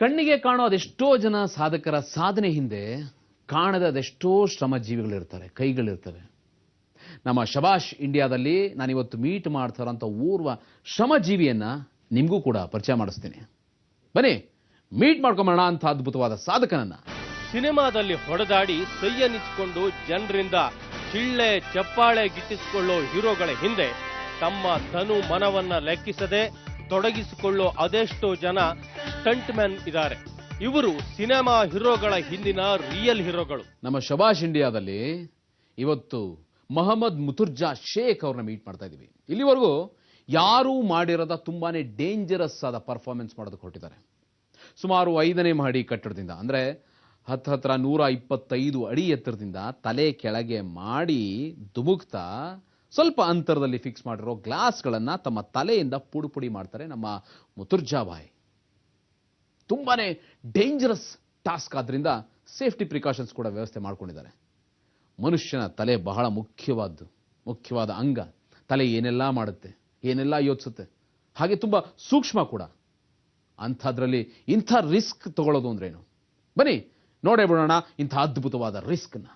ಕಣ್ಣಿಗೆ ಕಾಣೋ ಅದೆಷ್ಟೋ ಜನ ಸಾಧಕರ ಸಾಧನೆ ಹಿಂದೆ ಕಾಣದ ಅದೆಷ್ಟೋ ಶ್ರಮಜೀವಿಗಳಿರ್ತಾರೆ, ಕೈಗಳಿರ್ತವೆ. ನಮ್ಮ ಶಬಾಷ್ ಇಂಡಿಯಾದಲ್ಲಿ ನಾನಿವತ್ತು ಮೀಟ್ ಮಾಡ್ತಾರಂಥ ಓರ್ವ ಶ್ರಮಜೀವಿಯನ್ನ ನಿಮಗೂ ಕೂಡ ಪರಿಚಯ ಮಾಡಿಸ್ತೀನಿ. ಬನ್ನಿ ಮೀಟ್ ಮಾಡ್ಕೊಂಬೋಣ ಅಂತ ಅದ್ಭುತವಾದ ಸಾಧಕನನ್ನ. ಸಿನಿಮಾದಲ್ಲಿ ಹೊಡೆದಾಡಿ ಸೈಯನ್ನಿಸಿಕೊಂಡು ಜನರಿಂದ ಚಿಳ್ಳೆ ಚಪ್ಪಾಳೆ ಗಿಟ್ಟಿಸಿಕೊಳ್ಳೋ ಹೀರೋಗಳ ಹಿಂದೆ ತಮ್ಮ ತನು ಮನವನ್ನ ಲೆಕ್ಕಿಸದೆ ತೊಡಗಿಸಿಕೊಳ್ಳೋ ಅದೆಷ್ಟೋ ಜನ ಸ್ಟಂಟ್ ಮ್ಯಾನ್ ಇದ್ದಾರೆ. ಇವರು ಸಿನಿಮಾ ಹೀರೋಗಳ ಹಿಂದಿನ ರಿಯಲ್ ಹೀರೋಗಳು. ನಮ್ಮ ಶಬಾಷ್ ಇಂಡಿಯಾದಲ್ಲಿ ಇವತ್ತು ಮೊಹಮ್ಮದ್ ಮುತುರ್ಜಾ ಶೇಖ್ ಅವ್ರನ್ನ ಮೀಟ್ ಮಾಡ್ತಾ ಇದೀವಿ. ಇಲ್ಲಿವರೆಗೂ ಯಾರೂ ಮಾಡಿರದ ತುಂಬಾನೇ ಡೇಂಜರಸ್ ಆದ ಪರ್ಫಾರ್ಮೆನ್ಸ್ ಮಾಡೋದಕ್ಕೆ ಹೊರಟಿದ್ದಾರೆ. ಸುಮಾರು 5ನೇ ಮಹಡಿ ಕಟ್ಟಡದಿಂದ ಅಂದ್ರೆ ಹತ್ರ 125 ಅಡಿ ಎತ್ತರದಿಂದ ತಲೆ ಕೆಳಗೆ ಮಾಡಿ ಧುಮುಕ್ತಾ ಸ್ವಲ್ಪ ಅಂತರದಲ್ಲಿ ಫಿಕ್ಸ್ ಮಾಡಿರೋ ಗ್ಲಾಸ್ಗಳನ್ನ ತಮ್ಮ ತಲೆಯಿಂದ ಪುಡಿ ಮಾಡ್ತಾರೆ ನಮ್ಮ ಮುತುರ್ಜಾ ಭಾಯ್. ತುಂಬಾನೇ ಡೇಂಜರಸ್ ಟಾಸ್ಕ್ ಆದ್ರಿಂದ ಸೇಫ್ಟಿ ಪ್ರಿಕಾಷನ್ಸ್ ಕೂಡ ವ್ಯವಸ್ಥೆ ಮಾಡ್ಕೊಂಡಿದ್ದಾರೆ. ಮನುಷ್ಯನ ತಲೆ ಬಹಳ ಮುಖ್ಯವಾದ ಅಂಗ. ತಲೆ ಏನೆಲ್ಲ ಮಾಡುತ್ತೆ, ಏನೆಲ್ಲ ಯೋಚಿಸುತ್ತೆ, ಹಾಗೆ ತುಂಬಾ ಸೂಕ್ಷ್ಮ ಕೂಡ. ಅಂಥದ್ರಲ್ಲಿ ಇಂಥ ರಿಸ್ಕ್ ತಗೊಳ್ಳೋದು ಅಂದ್ರೇನು? ಬನ್ನಿ ನೋಡೇ ಬಿಡೋಣ ಇಂಥ ಅದ್ಭುತವಾದ ರಿಸ್ಕ್ನ.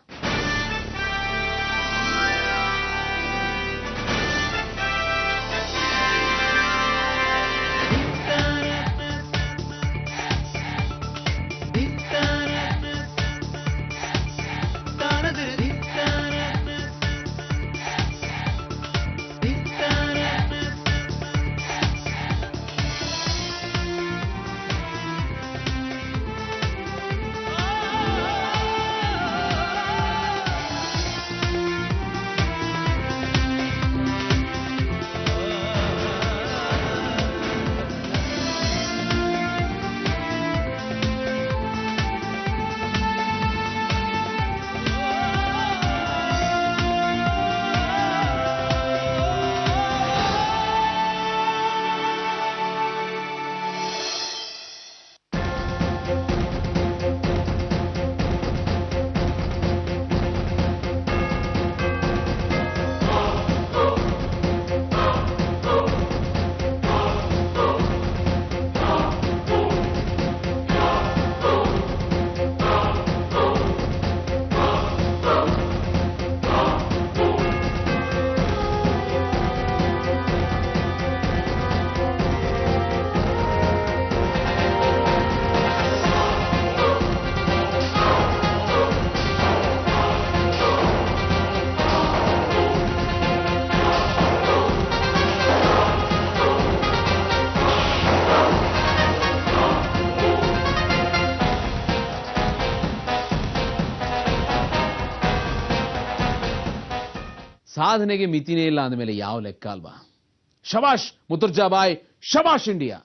ಸಾಧನೆಗೆ ಮಿತಿನೇ ಇಲ್ಲ ಅಂದಮೇಲೆ ಯಾವ ಲೆಕ್ಕ ಅಲ್ವಾ? ಶಬಾಷ್ ಮುತುರ್ಜಾ ಭಾಯ್, ಶಬಾಷ್ ಇಂಡಿಯಾ.